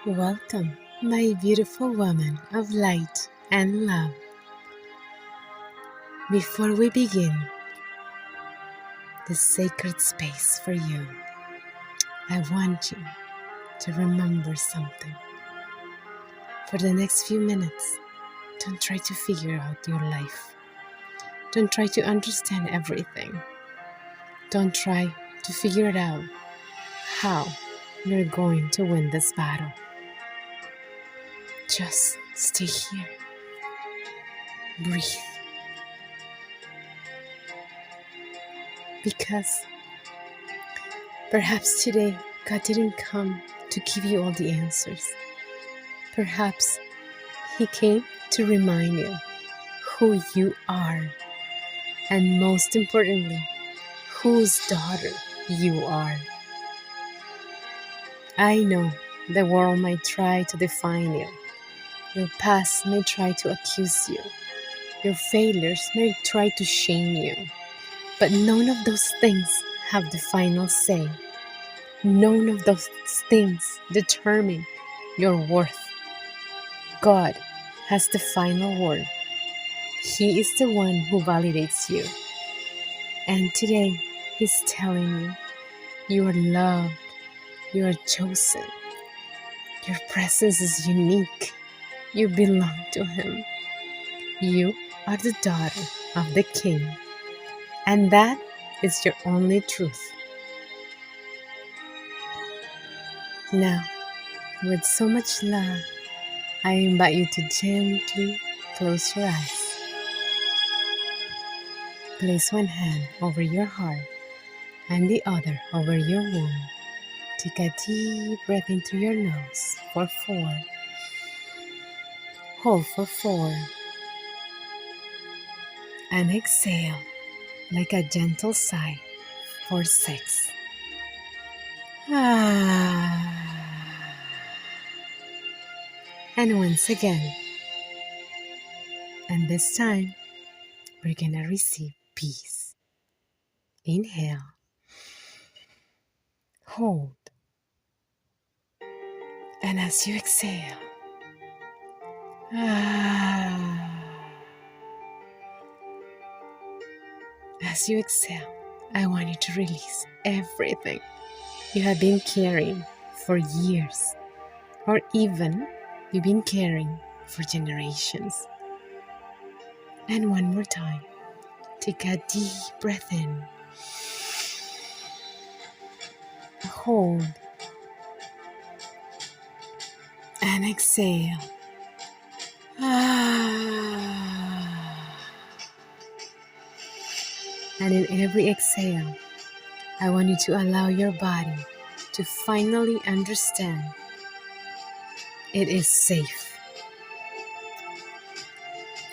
Welcome, my beautiful woman of light and love. Before we begin this sacred space for you, I want you to remember something. For the next few minutes, don't try to figure out your life. Don't try to understand everything. Don't try to figure it out how you're going to win this battle. Just stay here. Breathe. Because perhaps today God didn't come to give you all the answers. Perhaps He came to remind you who you are, and most importantly, whose daughter you are. I know the world might try to define you. Your past may try to accuse you. Your failures may try to shame you. But none of those things have the final say. None of those things determine your worth. God has the final word. He is the one who validates you. And today, He's telling you, you are loved, you are chosen. Your presence is unique. You belong to Him. You are the daughter of the King. And that is your only truth. Now, with so much love, I invite you to gently close your eyes. Place one hand over your heart and the other over your womb. Take a deep breath into your nose for 4. Hold for 4. And exhale like a gentle sigh for 6. And once again. And this time, we're gonna receive peace. Inhale. Hold. And as you exhale, as you exhale, I want you to release everything you have been carrying for years, or even you've been carrying for generations. And one more time, take a deep breath in, hold, and exhale. And in every exhale, I want you to allow your body to finally understand it is safe.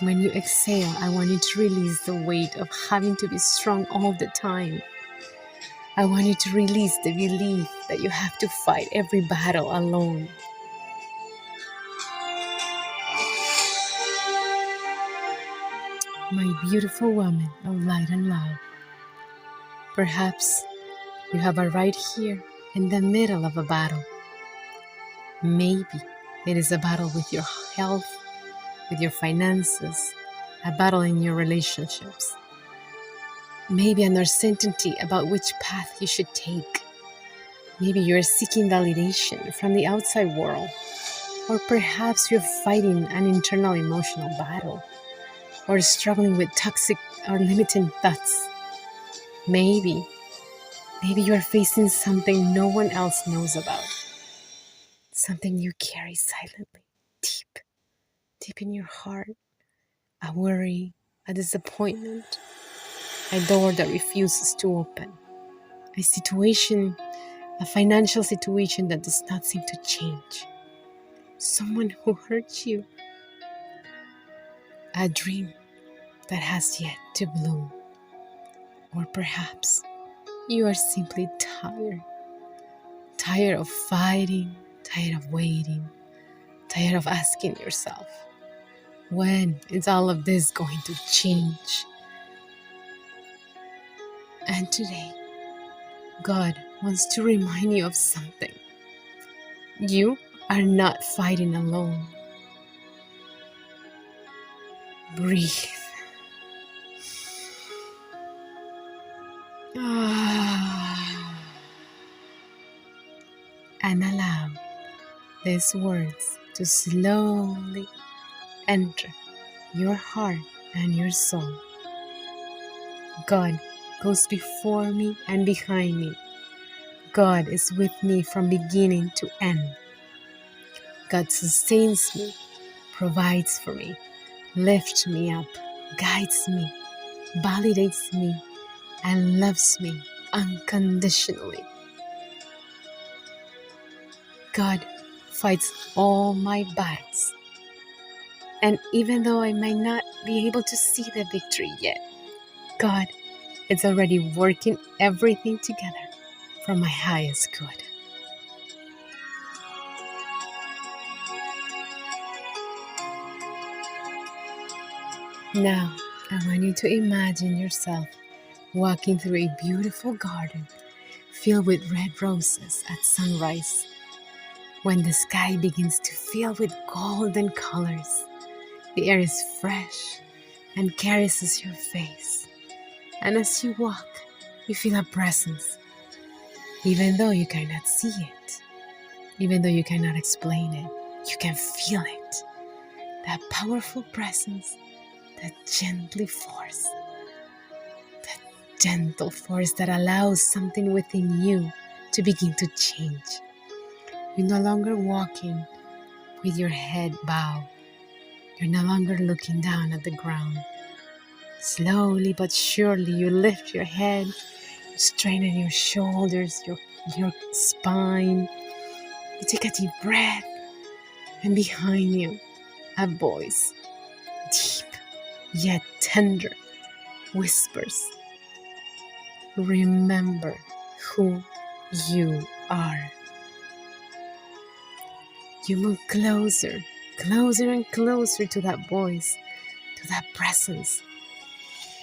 When you exhale, I want you to release the weight of having to be strong all the time. I want you to release the belief that you have to fight every battle alone. My beautiful woman of light and love, perhaps you have arrived here in the middle of a battle. Maybe it is a battle with your health, with your finances, a battle in your relationships. Maybe an uncertainty about which path you should take. Maybe you're seeking validation from the outside world, or perhaps you're fighting an internal emotional battle, or struggling with toxic or limiting thoughts. Maybe you are facing something no one else knows about, something you carry silently, deep in your heart, a worry, a disappointment, a door that refuses to open, a situation, a financial situation that does not seem to change, someone who hurt you, a dream that has yet to bloom, or perhaps you are simply tired of fighting, tired of waiting, tired of asking yourself, when is all of this going to change? And today, God wants to remind you of something. You are not fighting alone. Breathe. And allow these words to slowly enter your heart and your soul. God goes before me and behind me. God is with me from beginning to end. God sustains me, provides for me, lifts me up, guides me, validates me, and loves me unconditionally. God fights all my battles. And even though I might not be able to see the victory yet, God is already working everything together for my highest good. Now, I want you to imagine yourself walking through a beautiful garden filled with red roses at sunrise. When the sky begins to fill with golden colors, the air is fresh and caresses your face. And as you walk, you feel a presence, even though you cannot see it, even though you cannot explain it, you can feel it. That powerful presence, that gentle force that allows something within you to begin to change. You're no longer walking with your head bowed. You're no longer looking down at the ground. Slowly but surely you lift your head, you straighten your shoulders, your spine. You take a deep breath, and behind you, a voice, deep yet tender, whispers, remember who you are. You move closer, closer and closer to that voice, to that presence.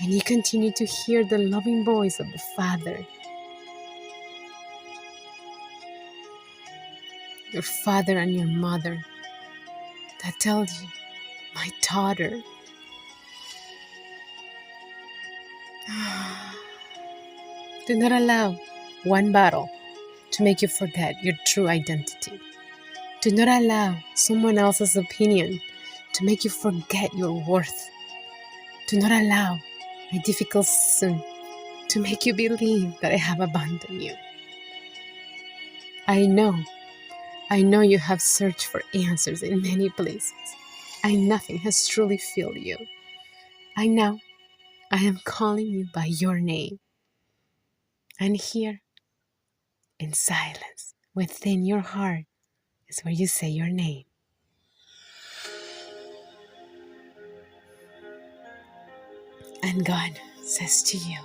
And you continue to hear the loving voice of the Father. Your father and your mother that tells you, my daughter, do not allow one battle to make you forget your true identity. Do not allow someone else's opinion to make you forget your worth. Do not allow a difficult sin to make you believe that I have abandoned you. I know you have searched for answers in many places, and nothing has truly filled you. I know I am calling you by your name. And here, in silence, within your heart, is where you say your name. And God says to you,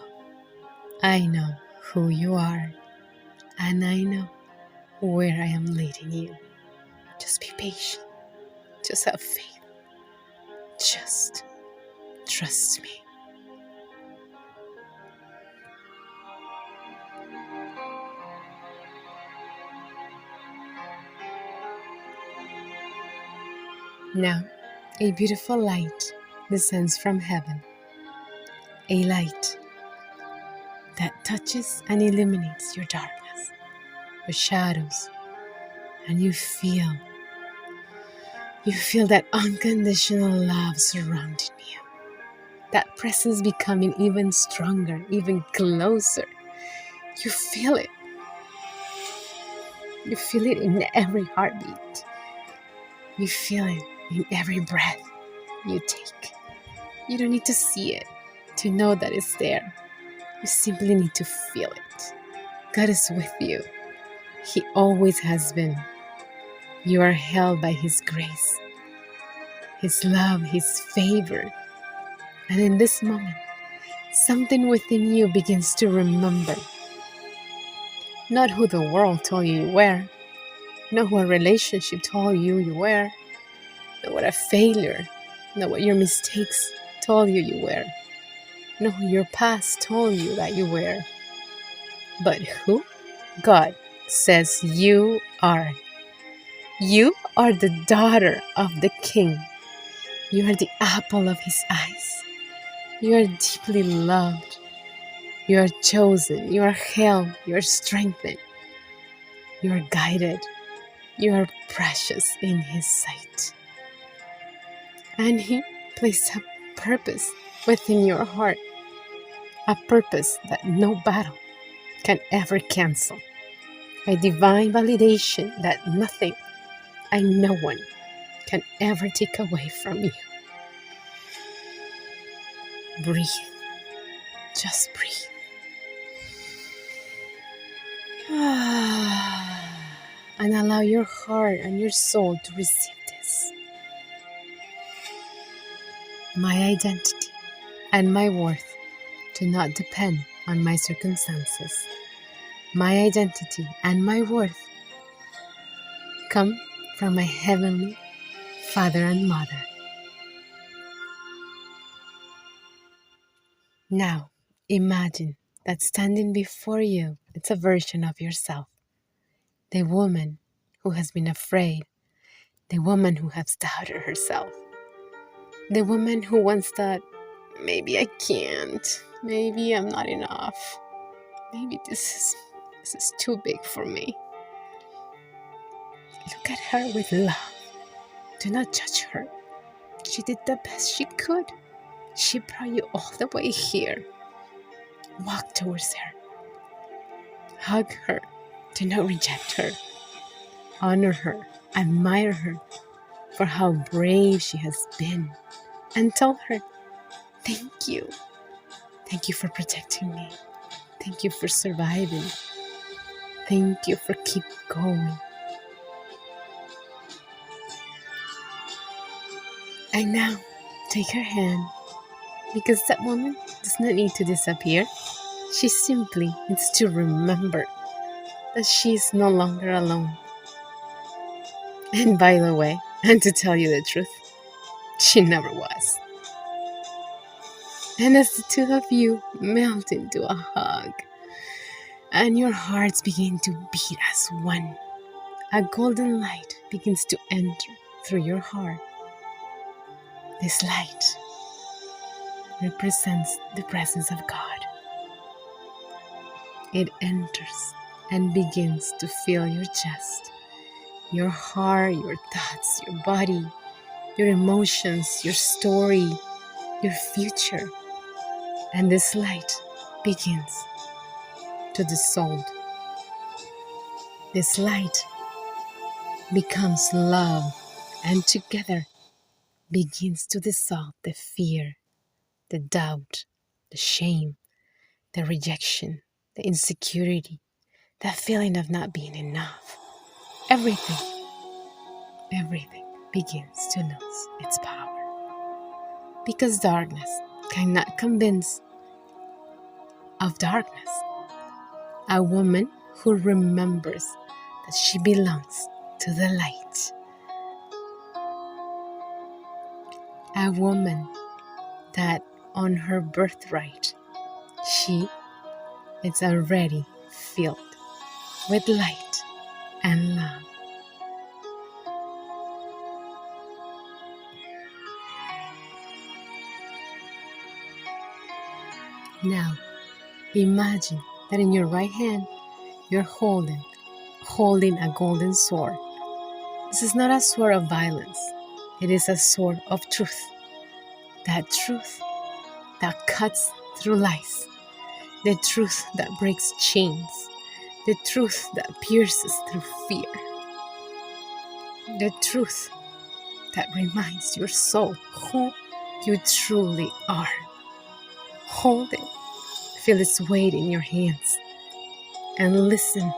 I know who you are, and I know where I am leading you. Just be patient. Just have faith. Just trust me. Now, a beautiful light descends from heaven. A light that touches and illuminates your darkness, your shadows, and you feel that unconditional love surrounding you. That presence becoming even stronger, even closer. You feel it. You feel it in every heartbeat. You feel it in every breath you take. You don't need to see it to know that it's there. You simply need to feel it. God is with you. He always has been. You are held by His grace, His love, His favor. And in this moment, something within you begins to remember. Not who the world told you you were, not what relationship told you you were, not what a failure, not what your mistakes told you you were, not who your past told you that you were, but who God says you are. You are the daughter of the King. You are the apple of his eyes. You are deeply loved. You are chosen. You are held. You are strengthened. You are guided. You are precious in his sight. And he placed a purpose within your heart, a purpose that no battle can ever cancel, a divine validation that nothing and no one can ever take away from you. Breathe. Just breathe. And allow your heart and your soul to receive this. My identity and my worth do not depend on my circumstances. My identity and my worth come from my heavenly Father and Mother. Now, imagine that standing before you, it's a version of yourself. The woman who has been afraid, the woman who has doubted herself, the woman who once thought, maybe I can't, maybe I'm not enough, maybe this is too big for me. Look at her with love. Do not judge her. She did the best she could. She brought you all the way here. Walk towards her. Hug her. Do not reject her. Honor her. Admire her for how brave she has been. And tell her, thank you. Thank you for protecting me. Thank you for surviving. Thank you for keep going. And now, take her hand, because that woman does not need to disappear. She simply needs to remember that she is no longer alone. And by the way, and to tell you the truth, she never was. And as the two of you melt into a hug, and your hearts begin to beat as one, a golden light begins to enter through your heart. This light represents the presence of God. It enters and begins to fill your chest, your heart, your thoughts, your body, your emotions, your story, your future. And this light begins to dissolve. This light becomes love, and together begins to dissolve the fear, the doubt, the shame, the rejection, the insecurity, the feeling of not being enough. Everything begins to lose its power. Because darkness cannot convince of darkness. A woman who remembers that she belongs to the light. A woman that on her birthright, she is already filled with light and love. Now, imagine that in your right hand, you're holding a golden sword. This is not a sword of violence. It is a sword of truth. That truth that cuts through lies. The truth that breaks chains. The truth that pierces through fear. The truth that reminds your soul who you truly are. Hold it. Feel its weight in your hands. And listen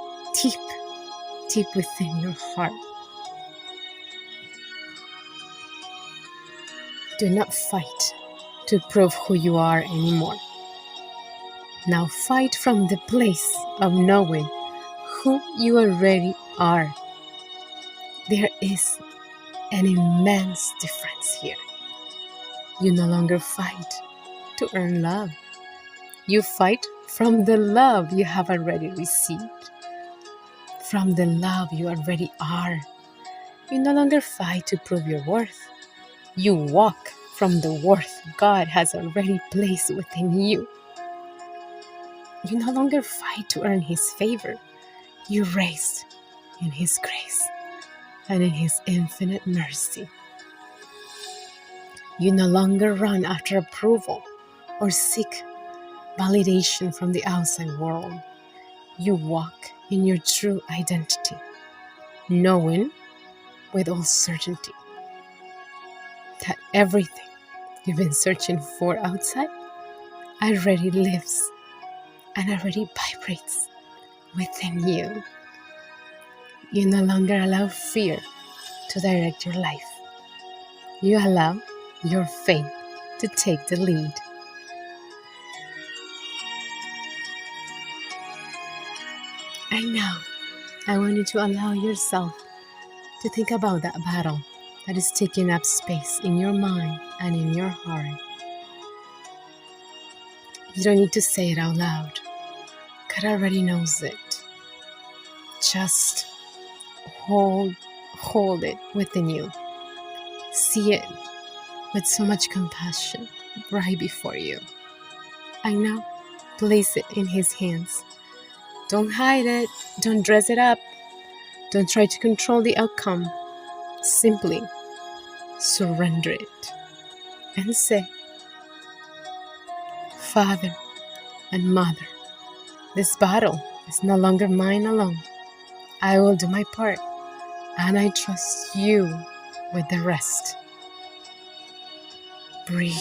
deep within your heart. Do not fight to prove who you are anymore. Now fight from the place of knowing who you already are. There is an immense difference here. You no longer fight to earn love. You fight from the love you have already received, from the love you already are, You no longer fight to prove your worth. You walk from the worth God has already placed within you. You no longer fight to earn His favor. You rest in His grace and in His infinite mercy. You no longer run after approval or seek validation from the outside world. You walk in your true identity, knowing with all certainty that everything you've been searching for outside already lives and already vibrates within you. You no longer allow fear to direct your life. You allow your faith to take the lead. And now, I want you to allow yourself to think about that battle that is taking up space in your mind and in your heart. You don't need to say it out loud. God already knows it. Just hold it within you. See it with so much compassion right before you. And now, place it in His hands. Don't hide it. Don't dress it up. Don't try to control the outcome. Simply surrender it and say, Father and Mother, this battle is no longer mine alone. I will do my part, and I trust you with the rest. Breathe.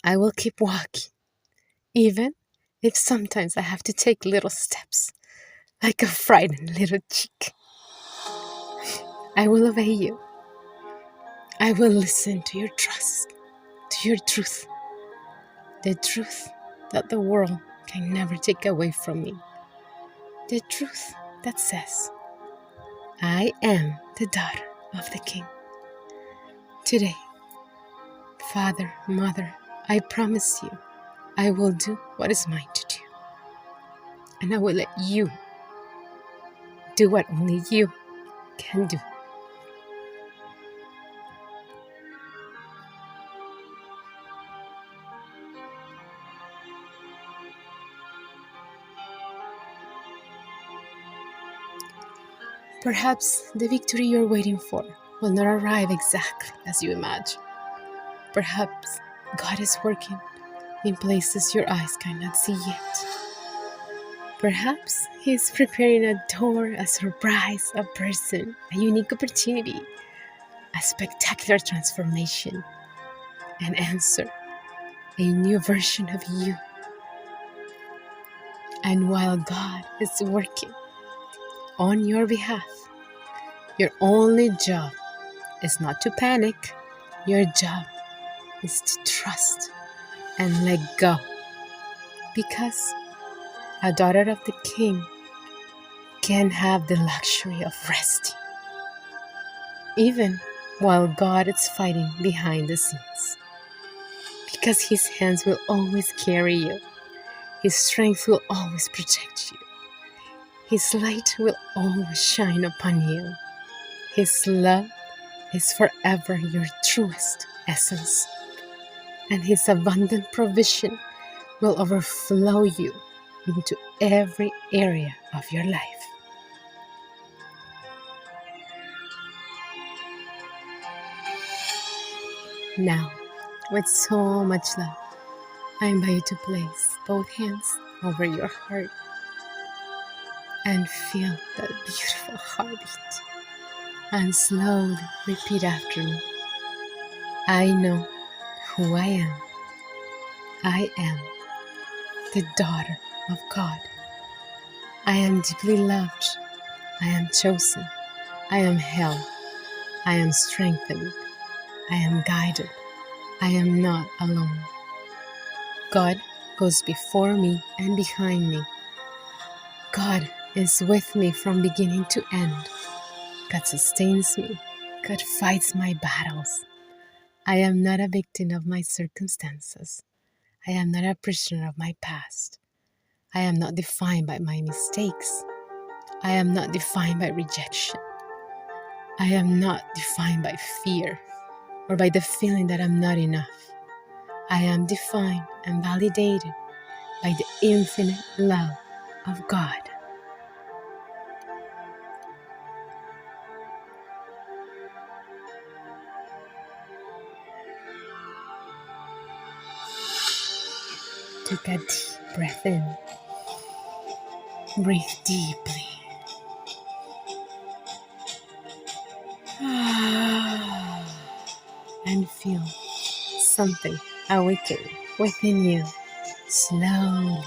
I will keep walking, even if sometimes I have to take little steps, like a frightened little chick. I will obey you. I will listen to your trust, to your truth, the truth that the world can never take away from me, the truth that says, I am the daughter of the King. Today, Father, Mother, I promise you, I will do what is mine to do. And I will let you do what only you can do. Perhaps the victory you're waiting for will not arrive exactly as you imagine. Perhaps God is working in places your eyes cannot see yet. Perhaps He is preparing a door, a surprise, a person, a unique opportunity, a spectacular transformation, an answer, a new version of you. And while God is working on your behalf, your only job is not to panic. Your job is to trust and let go. Because a daughter of the King can have the luxury of resting, even while God is fighting behind the scenes. Because His hands will always carry you. His strength will always protect you. His light will always shine upon you. His love is forever your truest essence. And His abundant provision will overflow you into every area of your life. Now, with so much love, I invite you to place both hands over your heart and feel that beautiful heartbeat. And slowly repeat after me. I know who I am. I am the daughter of God. I am deeply loved. I am chosen. I am held. I am strengthened. I am guided. I am not alone. God goes before me and behind me. God is with me from beginning to end. God sustains me. God fights my battles. I am not a victim of my circumstances. I am not a prisoner of my past. I am not defined by my mistakes. I am not defined by rejection. I am not defined by fear or by the feeling that I'm not enough. I am defined and validated by the infinite love of God. Take a deep breath in. Breathe deeply. And feel something awaken within you. Slowly.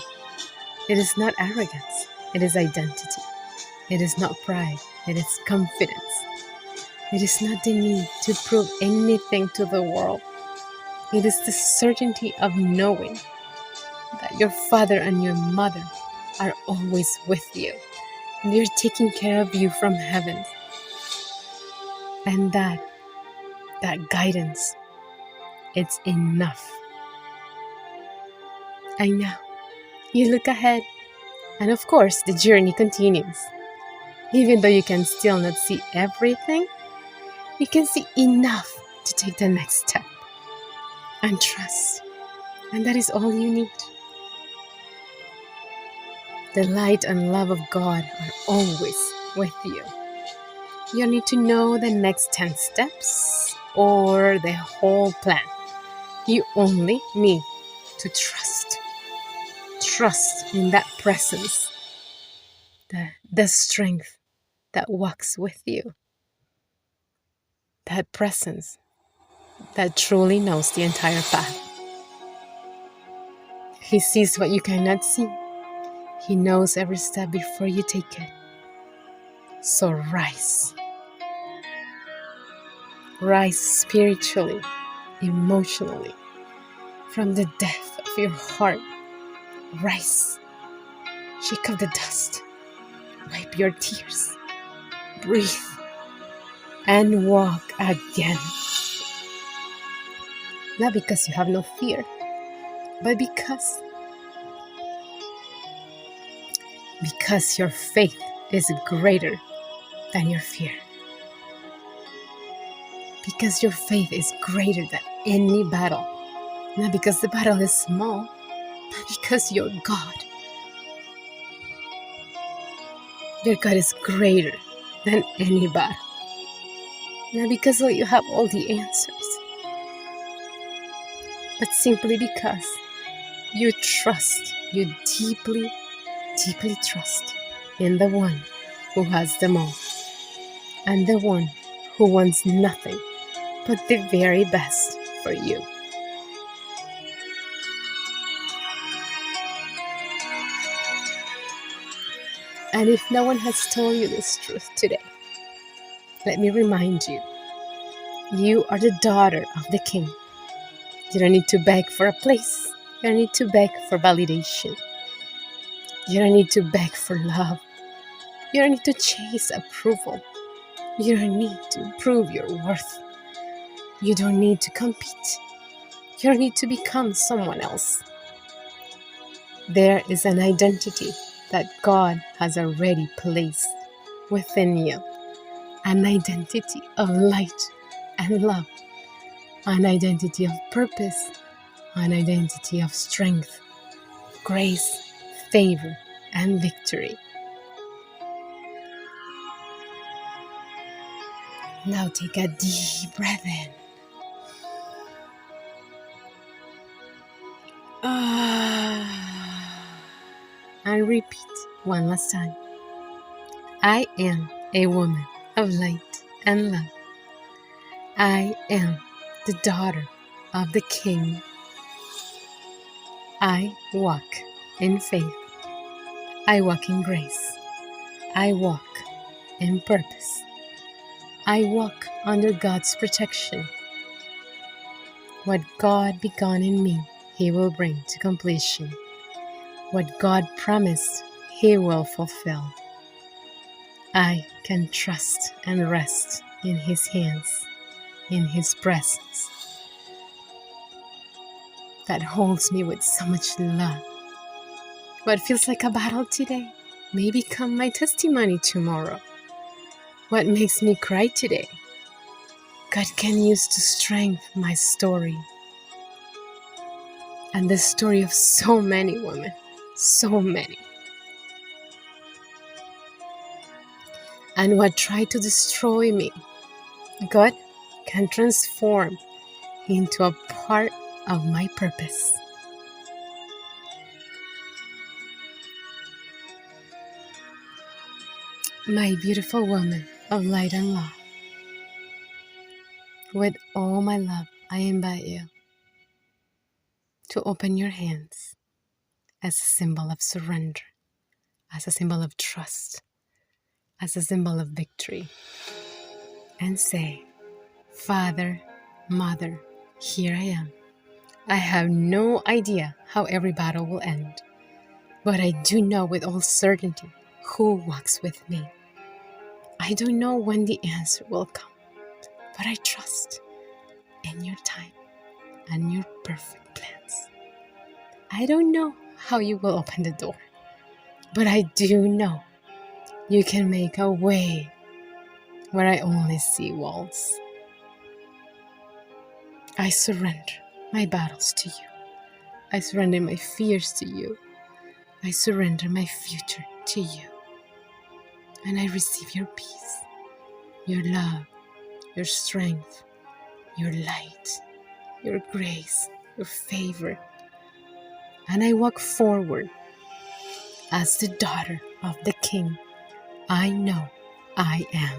It is not arrogance. It is identity. It is not pride. It is confidence. It is not the need to prove anything to the world. It is the certainty of knowing that your father and your mother are always with you. They're taking care of you from heaven. And that guidance, it's enough. I know. You look ahead, and of course, the journey continues. Even though you can still not see everything, you can see enough to take the next step. And trust. And that is all you need. The light and love of God are always with you. You don't need to know the next 10 steps or the whole plan. You only need to trust. Trust in that presence, the strength that walks with you. That presence that truly knows the entire path. He sees what you cannot see. He knows every step before you take it. So rise. Rise spiritually, emotionally, from the depth of your heart. Rise. Shake up the dust. Wipe your tears. Breathe. And walk again. Not because you have no fear, but because your faith is greater than your fear. Because your faith is greater than any battle. Not because the battle is small, but because your God is greater than any battle. Not because you have all the answers, but simply because you trust, you deeply, deeply trust in the one who has them all, and the one who wants nothing but the very best for you. And if no one has told you this truth today, let me remind you, you are the daughter of the King. You don't need to beg for a place. You don't need to beg for validation. You don't need to beg for love. You don't need to chase approval. You don't need to prove your worth. You don't need to compete. You don't need to become someone else. There is an identity that God has already placed within you. An identity of light and love. An identity of purpose. An identity of strength, grace, favor, and victory. Now take a deep breath in. And repeat one last time. I am a woman of light and love. I am the daughter of the King. I walk in faith. I walk in grace. I walk in purpose. I walk under God's protection. What God began in me, He will bring to completion. What God promised, He will fulfill. I can trust and rest in His hands, in His presence. that holds me with so much love. What feels like a battle today may become my testimony tomorrow. What makes me cry today, God can use to strengthen my story and the story of so many women, so many. And what tried to destroy me, God can transform into a part of my purpose. My beautiful woman of light and love, with all my love, I invite you to open your hands as a symbol of surrender, as a symbol of trust, as a symbol of victory, and say, Father, Mother, here I am. I have no idea how every battle will end, but I do know with all certainty who walks with me. I don't know when the answer will come, but I trust in your time and your perfect plans. I don't know how you will open the door, but I do know you can make a way where I only see walls. I surrender my battles to you. I surrender my fears to you. I surrender my future to you. And I receive your peace, your love, your strength, your light, your grace, your favor. And I walk forward as the daughter of the King I know I am.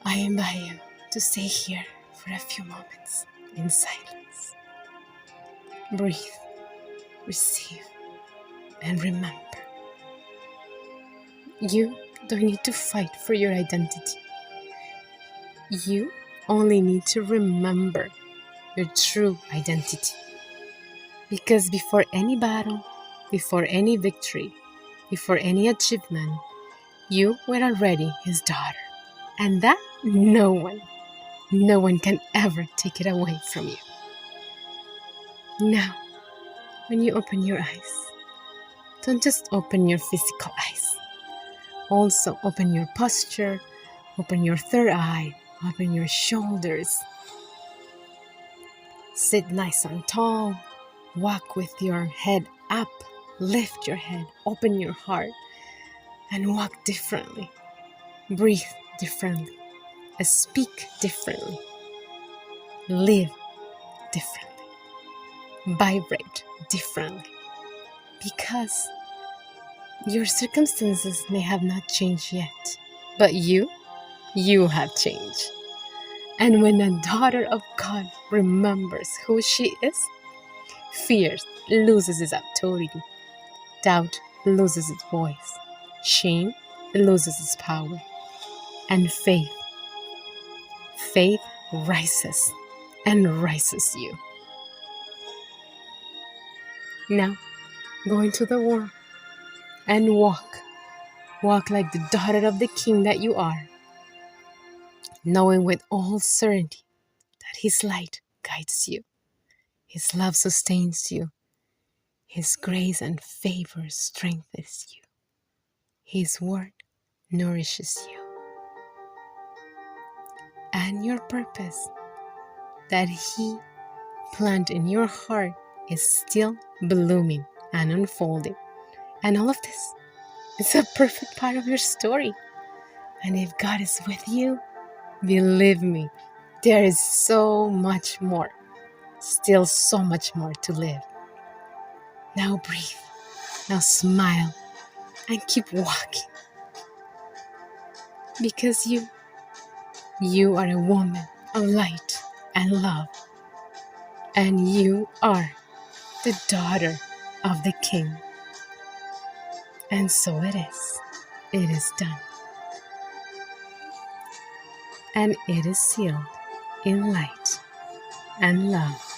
I invite you to stay here for a few moments in silence. Breathe, receive, and remember. You don't need to fight for your identity. You only need to remember your true identity. Because before any battle, before any victory, before any achievement, you were already his daughter. And that no one can ever take it away from you. Now, when you open your eyes, don't just open your physical eyes. Also open your posture, open your third eye, open your shoulders. Sit nice and tall, walk with your head up, lift your head, open your heart, and walk differently. Breathe differently, speak differently, live differently, vibrate differently. Because your circumstances may have not changed yet, but you have changed. And when a daughter of God remembers who she is, fear loses its authority, doubt loses its voice, shame loses its power, and faith rises and rises you. Now, go into the world and walk like the daughter of the King that you are, knowing with all certainty that his light guides you, his love sustains you, his grace and favor strengthens you, his word nourishes you, and your purpose that he planted in your heart is still blooming and unfolding. And all of this is a perfect part of your story. And if God is with you, believe me, there is so much more, still so much more to live. Now breathe, now smile, and keep walking. Because you are a woman of light and love. And you are the daughter of the King. And so it is. It is done. And it is sealed in light and love.